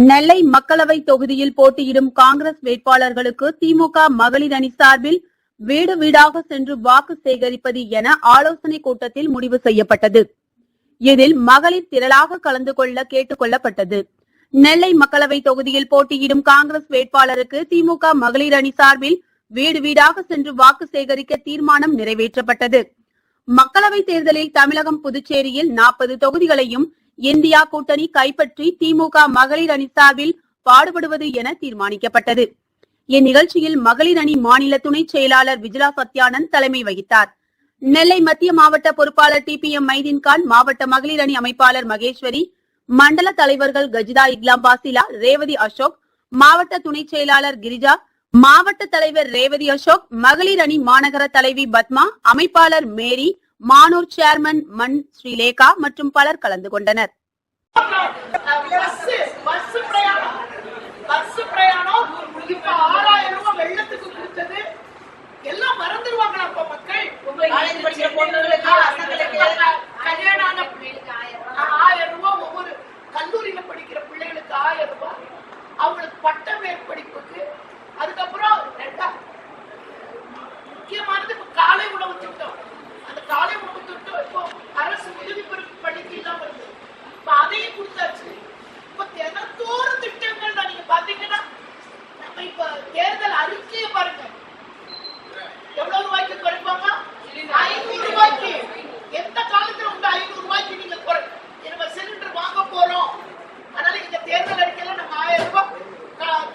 நெல்லை மக்களவை தொகுதியில் போட்டியிடும் காங்கிரஸ் வேட்பாளர்களுக்கு திமுக மகளிர் அணி சார்பில் வீடு வீடாக சென்று வாக்கு சேகரிப்பது என ஆலோசனை கூட்டத்தில் முடிவு செய்யப்பட்டது. இதில் மகளிர் திரளாக கலந்து கொள்ள கேட்டுக் கொள்ளப்பட்டது. நெல்லை மக்களவை தொகுதியில் போட்டியிடும் காங்கிரஸ் வேட்பாளருக்கு திமுக மகளிர் அணி சார்பில் வீடு வீடாக சென்று வாக்கு சேகரிக்க தீர்மானம் நிறைவேற்றப்பட்டது. மக்களவைத் தேர்தலில் தமிழகம், புதுச்சேரியில் 40 தொகுதிகளையும் இந்தியா கூட்டணி கைப்பற்றி திமுக மகளிர் அணி சார்பில் பாடுபடுவது என தீர்மானிக்கப்பட்டது. இந்நிகழ்ச்சியில் மகளிர் அணி மாநில துணை செயலாளர் விஜிலா சத்யானந்த் தலைமை வகித்தார். நெல்லை மத்திய மாவட்ட பொறுப்பாளர் TPM மைதீன்கான், மாவட்ட மகளிர் அணி அமைப்பாளர் மகேஸ்வரி, மண்டல தலைவர்கள் கஜிதா இக்லாம் பாசிலா, ரேவதி அசோக், மாவட்ட துணை செயலாளர் கிரிஜா, மாவட்ட தலைவர் ரேவதி அசோக், மகளிர் அணி மாநகர தலைவி பத்மா, அமைப்பாளர் மேரி, மானூர் சேர்மன் மண் ஸ்ரீலேகா மற்றும் பலர் கலந்து கொண்டனர். கல்லூரியில படிக்கிற பிள்ளைகளுக்கு 1000 ரூபாய், அவங்களுக்கு பட்ட மேற்படிப்புக்கு, அதுக்கப்புறம் முக்கியமானது காலை உணவு திட்டம். அந்த காலை உணவு திட்டம் இப்போ அரசு உதவி பெறும் பள்ளிக்கு தான் வருது. இப்ப அதையும் கொடுத்தாச்சு. இப்ப தினத்தோறும் திட்டங்கள் தான். நீங்க பாத்தீங்கன்னா நம்ம இப்ப தேர்தல் அறிக்கையை பாருங்க, எவ்வளவு ரூபாய்க்கு குறைப்பாங்க? 500 ரூபாய்க்கு. எந்த காலத்துல உங்க 500 ரூபாய்க்கு நீங்க நம்ம சிலிண்டர் வாங்க போறோம். அதனால இந்த தேர்தல் அறிக்கையில நம்ம 1000 ரூபாய்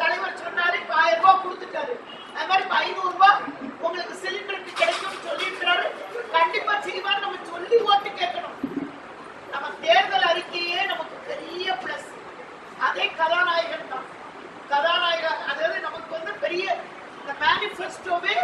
தலைவர் சொன்னாரு, இப்ப 1000 ரூபாய் கொடுத்துட்டாரு. அது மாதிரி இப்ப 500 ரூபாய் உங்களுக்கு சிலிண்டருக்கு கிடைக்கும் சொல்லியிருக்கிறாரு. கண்டிப்பா செய்வார். நம்ம சொல்லி ஓட்டு கேட்கணும். நம்ம தேர்தல் அறிக்கையே நமக்கு பெரிய பிளஸ். அதே கதாநாயகன் தான். கதாநாயகன் அதாவது நமக்கு பெரிய மேனிபெஸ்டோவே